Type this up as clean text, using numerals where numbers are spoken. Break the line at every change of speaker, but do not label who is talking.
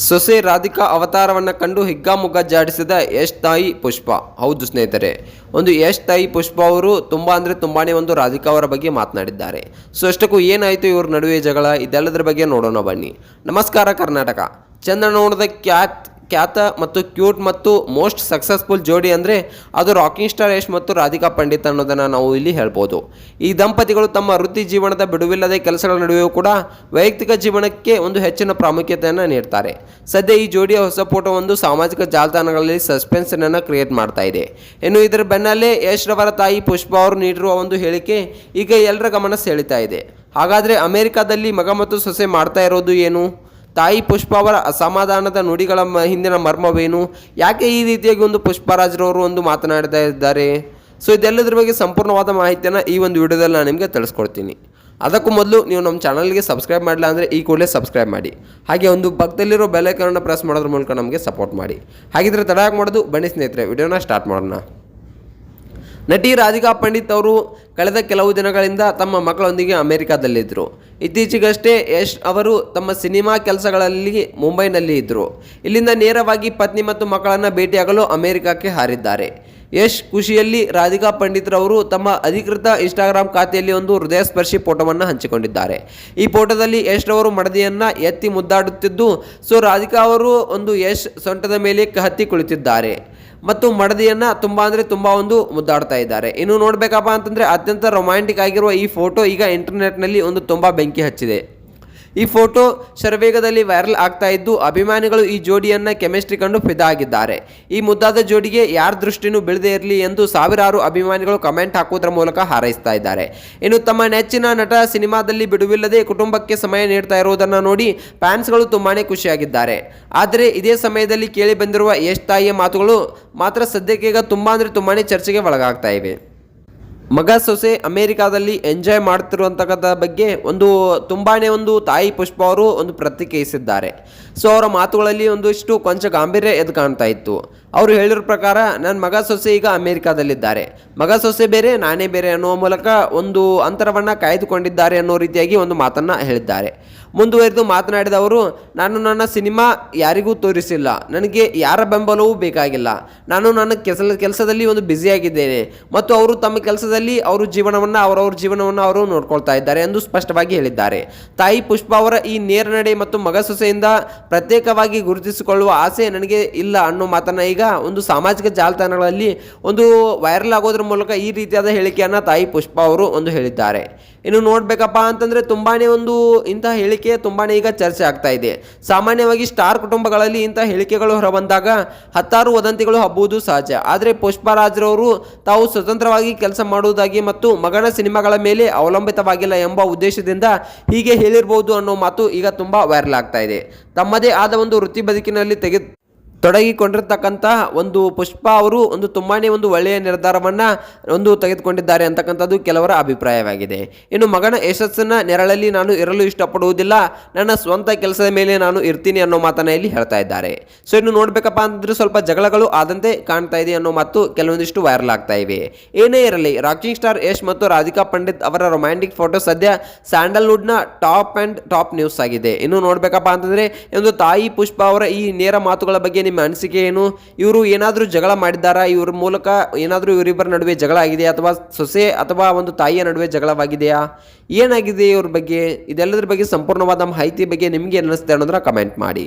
ಸೊಸೆ ರಾಧಿಕಾ ಅವತಾರವನ್ನು ಕಂಡು ಹಿಗ್ಗಾಮುಗ್ಗಾ ಜಾಡಿಸಿದ ಯಶ್ ತಾಯಿ ಪುಷ್ಪ. ಹೌದು ಸ್ನೇಹಿತರೆ, ಒಂದು ಯಶ್ ತಾಯಿ ಪುಷ್ಪ ಅವರು ತುಂಬಾ ಒಂದು ರಾಧಿಕಾ ಅವರ ಬಗ್ಗೆ ಮಾತನಾಡಿದ್ದಾರೆ. ಸೊ ಅಷ್ಟಕ್ಕೂ ಏನಾಯಿತು ಇವ್ರ ನಡುವೆ ಜಗಳ, ಇದೆಲ್ಲದರ ಬಗ್ಗೆ ನೋಡೋಣ ಬನ್ನಿ. ನಮಸ್ಕಾರ ಕರ್ನಾಟಕ. ಚಂದನವನದ ಖ್ಯಾತ ಮತ್ತು ಕ್ಯೂಟ್ ಮತ್ತು ಮೋಸ್ಟ್ ಸಕ್ಸಸ್ಫುಲ್ ಜೋಡಿ ಅಂದರೆ ಅದು ರಾಕಿಂಗ್ ಸ್ಟಾರ್ ಯಶ್ ಮತ್ತು ರಾಧಿಕಾ ಪಂಡಿತ್ ಅನ್ನೋದನ್ನು ನಾವು ಇಲ್ಲಿ ಹೇಳ್ಬೋದು. ಈ ದಂಪತಿಗಳು ತಮ್ಮ ವೃತ್ತಿ ಜೀವನದ ಬಿಡುವಿಲ್ಲದೆ ಕೆಲಸಗಳ ನಡುವೆಯೂ ಕೂಡ ವೈಯಕ್ತಿಕ ಜೀವನಕ್ಕೆ ಒಂದು ಹೆಚ್ಚಿನ ಪ್ರಾಮುಖ್ಯತೆಯನ್ನು ನೀಡ್ತಾರೆ. ಸದ್ಯ ಈ ಜೋಡಿಯ ಹೊಸ ಫೋಟೋ ಒಂದು ಸಾಮಾಜಿಕ ಜಾಲತಾಣಗಳಲ್ಲಿ ಸಸ್ಪೆನ್ಸನ್ನು ಕ್ರಿಯೇಟ್ ಮಾಡ್ತಾ ಇದೆ. ಇನ್ನು ಇದರ ಬೆನ್ನಲ್ಲೇ ಯಶ್ ರವರ ತಾಯಿ ಪುಷ್ಪ ಅವರು ನೀಡಿರುವ ಒಂದು ಹೇಳಿಕೆ ಈಗ ಎಲ್ಲರ ಗಮನ ಸೆಳೀತಾ ಇದೆ. ಹಾಗಾದರೆ ಅಮೆರಿಕಾದಲ್ಲಿ ಮಗ ಮತ್ತು ಸೊಸೆ ಮಾಡ್ತಾ ಇರೋದು ಏನು? ತಾಯಿ ಪುಷ್ಪ ಅವರ ಅಸಮಾಧಾನದ ನುಡಿಗಳ ಹಿಂದಿನ ಮರ್ಮವೇನು? ಯಾಕೆ ಈ ರೀತಿಯಾಗಿ ಒಂದು ಪುಷ್ಪರಾಜ್ರವರು ಒಂದು ಮಾತನಾಡ್ತಾ ಇದ್ದಾರೆ? ಸೊ ಇದೆಲ್ಲದರ ಬಗ್ಗೆ ಸಂಪೂರ್ಣವಾದ ಮಾಹಿತಿಯನ್ನು ಈ ಒಂದು ವಿಡಿಯೋದಲ್ಲಿ ನಾನು ನಿಮಗೆ ತಿಳಿಸ್ಕೊಡ್ತೀನಿ. ಅದಕ್ಕೂ ಮೊದಲು ನೀವು ನಮ್ಮ ಚಾನಲ್ಗೆ ಸಬ್ಸ್ಕ್ರೈಬ್ ಮಾಡಿಲ್ಲ ಅಂದರೆ ಈ ಕೂಡಲೇ ಸಬ್ಸ್ಕ್ರೈಬ್ ಮಾಡಿ. ಹಾಗೆ ಒಂದು ಪಕ್ಕದಲ್ಲಿರೋ ಬೆಲ್ ಐಕಾನನ್ನು ಪ್ರೆಸ್ ಮಾಡೋದ್ರ ಮೂಲಕ ನಮಗೆ ಸಪೋರ್ಟ್ ಮಾಡಿ. ಹಾಗಿದ್ರೆ ತಡ ಮಾಡೋದು ಬನ್ನಿ ಸ್ನೇಹಿತರೆ, ವಿಡಿಯೋನ ಸ್ಟಾರ್ಟ್ ಮಾಡೋಣ. ನಟಿ ರಾಧಿಕಾ ಪಂಡಿತ್ ಅವರು ಕಳೆದ ಕೆಲವು ದಿನಗಳಿಂದ ತಮ್ಮ ಮಕ್ಕಳೊಂದಿಗೆ ಅಮೆರಿಕಾದಲ್ಲಿದ್ದರು. ಇತ್ತೀಚೆಗಷ್ಟೇ ಯಶ್ ಅವರು ತಮ್ಮ ಸಿನಿಮಾ ಕೆಲಸಗಳಲ್ಲಿ ಮುಂಬೈನಲ್ಲಿ ಇದ್ದರು. ಇಲ್ಲಿಂದ ನೇರವಾಗಿ ಪತ್ನಿ ಮತ್ತು ಮಕ್ಕಳನ್ನು ಭೇಟಿಯಾಗಲು ಅಮೆರಿಕಕ್ಕೆ ಹಾರಿದ್ದಾರೆ. ಯಶ್ ಖುಷಿಯಲ್ಲಿ ರಾಧಿಕಾ ಪಂಡಿತ್ರವರು ತಮ್ಮ ಅಧಿಕೃತ ಇನ್ಸ್ಟಾಗ್ರಾಮ್ ಖಾತೆಯಲ್ಲಿ ಒಂದು ಹೃದಯಸ್ಪರ್ಶಿ ಫೋಟೋವನ್ನು ಹಂಚಿಕೊಂಡಿದ್ದಾರೆ. ಈ ಫೋಟೋದಲ್ಲಿ ಯಶ್ ರವರು ಮಡದಿಯನ್ನು ಎತ್ತಿ ಮುದ್ದಾಡುತ್ತಿದ್ದು, ಸೊ ರಾಧಿಕಾ ಅವರು ಒಂದು ಯಶ್ ಸೊಂಟದ ಮೇಲೆ ಹತ್ತಿ ಕುಳಿತಿದ್ದಾರೆ ಮತ್ತು ಮಡದಿಯನ್ನು ತುಂಬ ಒಂದು ಮುದ್ದಾಡ್ತಾ ಇದ್ದಾರೆ. ಇನ್ನು ನೋಡಬೇಕಪ್ಪ ಅಂತಂದರೆ ಅತ್ಯಂತ ರೊಮ್ಯಾಂಟಿಕ್ ಆಗಿರುವ ಈ ಫೋಟೋ ಈಗ ಇಂಟರ್ನೆಟ್ನಲ್ಲಿ ಒಂದು ತುಂಬ ಬೆಂಕಿ ಹಚ್ಚಿದೆ. ಈ ಫೋಟೋ ಶರವೇಗದಲ್ಲಿ ವೈರಲ್ ಆಗ್ತಾ ಇದ್ದು, ಅಭಿಮಾನಿಗಳು ಈ ಜೋಡಿಯನ್ನು ಕೆಮಿಸ್ಟ್ರಿ ಕಂಡು ಫಿದಾ ಆಗಿದ್ದಾರೆ. ಈ ಮುದ್ದಾದ ಜೋಡಿಗೆ ಯಾರ ದೃಷ್ಟಿನೂ ಬೀಳದೇ ಇರಲಿ ಎಂದು ಸಾವಿರಾರು ಅಭಿಮಾನಿಗಳು ಕಮೆಂಟ್ ಹಾಕುವುದರ ಮೂಲಕ ಹಾರೈಸ್ತಾ ಇದ್ದಾರೆ. ಇನ್ನು ತಮ್ಮ ನೆಚ್ಚಿನ ನಟ ಸಿನಿಮಾದಲ್ಲಿ ಬಿಡುವಿಲ್ಲದೆ ಕುಟುಂಬಕ್ಕೆ ಸಮಯ ನೀಡ್ತಾ ಇರುವುದನ್ನು ನೋಡಿ ಫ್ಯಾನ್ಸ್ಗಳು ತುಂಬಾ ಖುಷಿಯಾಗಿದ್ದಾರೆ. ಆದರೆ ಇದೇ ಸಮಯದಲ್ಲಿ ಕೇಳಿ ಬಂದಿರುವ ಯಶ್ ತಾಯಿಯ ಮಾತುಗಳು ಮಾತ್ರ ಸದ್ಯಕ್ಕೀಗ ತುಂಬಾ ಚರ್ಚೆಗೆ ಒಳಗಾಗ್ತಾ ಇವೆ. ಮಗ ಸೊಸೆ ಅಮೇರಿಕಾದಲ್ಲಿ ಎಂಜಾಯ್ ಮಾಡ್ತಿರುವಂತಕ್ಕಂಥ ಬಗ್ಗೆ ತುಂಬಾ ಒಂದು ತಾಯಿ ಪುಷ್ಪ ಅವರು ಒಂದು ಪ್ರತಿಕ್ರಿಯಿಸಿದ್ದಾರೆ. ಸೊ ಅವರ ಮಾತುಗಳಲ್ಲಿ ಒಂದಿಷ್ಟು ಕೊಂಚ ಗಾಂಭೀರ್ಯ ಎದ್ದು ಕಾಣ್ತಾ ಇತ್ತು. ಅವರು ಹೇಳಿರೋ ಪ್ರಕಾರ ನನ್ನ ಮಗ ಸೊಸೆ ಈಗ ಅಮೇರಿಕಾದಲ್ಲಿದ್ದಾರೆ, ಮಗ ಸೊಸೆ ಬೇರೆ ನಾನೇ ಬೇರೆ ಅನ್ನುವ ಮೂಲಕ ಒಂದು ಅಂತರವನ್ನು ಕಾಯ್ದುಕೊಂಡಿದ್ದಾರೆ ಅನ್ನೋ ರೀತಿಯಾಗಿ ಒಂದು ಮಾತನ್ನು ಹೇಳಿದ್ದಾರೆ. ಮುಂದುವರೆದು ಮಾತನಾಡಿದ ಅವರು, ನಾನು ನನ್ನ ಸಿನಿಮಾ ಯಾರಿಗೂ ತೋರಿಸಿಲ್ಲ, ನನಗೆ ಯಾರ ಬೆಂಬಲವೂ ಬೇಕಾಗಿಲ್ಲ, ನಾನು ನನ್ನ ಕೆಲಸದಲ್ಲಿ ಒಂದು ಬ್ಯುಸಿಯಾಗಿದ್ದೇನೆ ಮತ್ತು ಅವರು ತಮ್ಮ ಕೆಲಸದಲ್ಲಿ ಅವ್ರ ಜೀವನವನ್ನು ಅವರು ನೋಡ್ಕೊಳ್ತಾ ಇದ್ದಾರೆ ಎಂದು ಸ್ಪಷ್ಟವಾಗಿ ಹೇಳಿದ್ದಾರೆ. ತಾಯಿ ಪುಷ್ಪ ಅವರ ಈ ನೇರ ನಡೆ ಮತ್ತು ಮಗ ಸೊಸೆಯಿಂದ ಪ್ರತ್ಯೇಕವಾಗಿ ಗುರುತಿಸಿಕೊಳ್ಳುವ ಆಸೆ ನನಗೆ ಇಲ್ಲ ಅನ್ನೋ ಮಾತನ್ನು ಈಗ ಒಂದು ಸಾಮಾಜಿಕ ಜಾಲತಾಣಗಳಲ್ಲಿ ಒಂದು ವೈರಲ್ ಆಗೋದ್ರ ಮೂಲಕ ಈ ರೀತಿಯಾದ ಹೇಳಿಕೆಯನ್ನು ತಾಯಿ ಪುಷ್ಪ ಅವರು ಒಂದು ಹೇಳಿದ್ದಾರೆ. ಇನ್ನು ನೋಡ್ಬೇಕಪ್ಪ ಅಂತಂದರೆ ಇಂಥ ಹೇಳಿಕೆ ತುಂಬಾ ಈಗ ಚರ್ಚೆ ಆಗ್ತಾ ಇದೆ. ಸಾಮಾನ್ಯವಾಗಿ ಸ್ಟಾರ್ ಕುಟುಂಬಗಳಲ್ಲಿ ಇಂಥ ಹೇಳಿಕೆಗಳು ಹೊರಬಂದಾಗ ಹತ್ತಾರು ವದಂತಿಗಳು ಹಬ್ಬುವುದು ಸಹಜ. ಆದರೆ ಪುಷ್ಪರಾಜ್ರವರು ತಾವು ಸ್ವತಂತ್ರವಾಗಿ ಕೆಲಸ ಮಾಡುವುದಾಗಿ ಮತ್ತು ಮಗನ ಸಿನಿಮಾಗಳ ಮೇಲೆ ಅವಲಂಬಿತವಾಗಿಲ್ಲ ಎಂಬ ಉದ್ದೇಶದಿಂದ ಹೀಗೆ ಹೇಳಿರ್ಬೋದು ಅನ್ನೋ ಮಾತು ಈಗ ತುಂಬ ವೈರಲ್ ಆಗ್ತಾ ಇದೆ. ತಮ್ಮದೇ ಆದ ಒಂದು ವೃತ್ತಿ ಬದುಕಿನಲ್ಲಿ ತೊಡಗಿಕೊಂಡಿರ್ತಕ್ಕಂಥ ಒಂದು ಪುಷ್ಪ ಅವರು ತುಂಬಾ ಒಳ್ಳೆಯ ನಿರ್ಧಾರವನ್ನು ತೆಗೆದುಕೊಂಡಿದ್ದಾರೆ ಅಂತಕ್ಕಂಥದ್ದು ಕೆಲವರ ಅಭಿಪ್ರಾಯವಾಗಿದೆ. ಇನ್ನು ಮಗನ ಯಶಸ್ಸನ್ನ ನೆರಳಲ್ಲಿ ನಾನು ಇರಲು ಇಷ್ಟಪಡುವುದಿಲ್ಲ, ನನ್ನ ಸ್ವಂತ ಕೆಲಸದ ಮೇಲೆ ನಾನು ಇರ್ತೀನಿ ಅನ್ನೋ ಮಾತನ್ನ ಇಲ್ಲಿ ಹೇಳ್ತಾ ಇದ್ದಾರೆ. ಸೊ ಇನ್ನು ನೋಡ್ಬೇಕಪ್ಪ ಅಂತಂದ್ರೆ ಸ್ವಲ್ಪ ಜಗಳಗಳು ಆದಂತೆ ಕಾಣ್ತಾ ಇದೆ ಅನ್ನೋ ಮಾತು ಕೆಲವೊಂದಿಷ್ಟು ವೈರಲ್ ಆಗ್ತಾ ಇವೆ. ಏನೇ ಇರಲಿ, ರಾಕಿಂಗ್ ಸ್ಟಾರ್ ಯಶ್ ಮತ್ತು ರಾಧಿಕಾ ಪಂಡಿತ್ ಅವರ ರೊಮ್ಯಾಂಟಿಕ್ ಫೋಟೋ ಸದ್ಯ ಸ್ಯಾಂಡಲ್ವುಡ್ನ ಟಾಪ್ ನ್ಯೂಸ್ ಆಗಿದೆ. ಇನ್ನು ನೋಡ್ಬೇಕಪ್ಪ ಅಂತಂದ್ರೆ ಒಂದು ತಾಯಿ ಪುಷ್ಪ ಅವರ ಈ ನೇರ ಮಾತುಗಳ ಬಗ್ಗೆ ನಿಮ್ಮ ಅನಿಸಿಕೆ ಏನು? ಇವರು ಏನಾದರೂ ಜಗಳ ಮಾಡಿದ್ದಾರಾ? ಇವ್ರ ಮೂಲಕ ಏನಾದರೂ ಇವರಿಬ್ಬರ ನಡುವೆ ಜಗಳ ಆಗಿದೆಯಾ, ಅಥವಾ ಸೊಸೆ ಅಥವಾ ಒಂದು ತಾಯಿಯ ನಡುವೆ ಜಗಳವಾಗಿದೆಯಾ, ಏನಾಗಿದೆ ಇವ್ರ ಬಗ್ಗೆ? ಇದೆಲ್ಲದರ ಬಗ್ಗೆ ಸಂಪೂರ್ಣವಾದ ಮಾಹಿತಿ ಬಗ್ಗೆ ನಿಮಗೆ ಅನ್ನಿಸ್ತೆ ಅನ್ನೋದನ್ನ ಕಮೆಂಟ್ ಮಾಡಿ.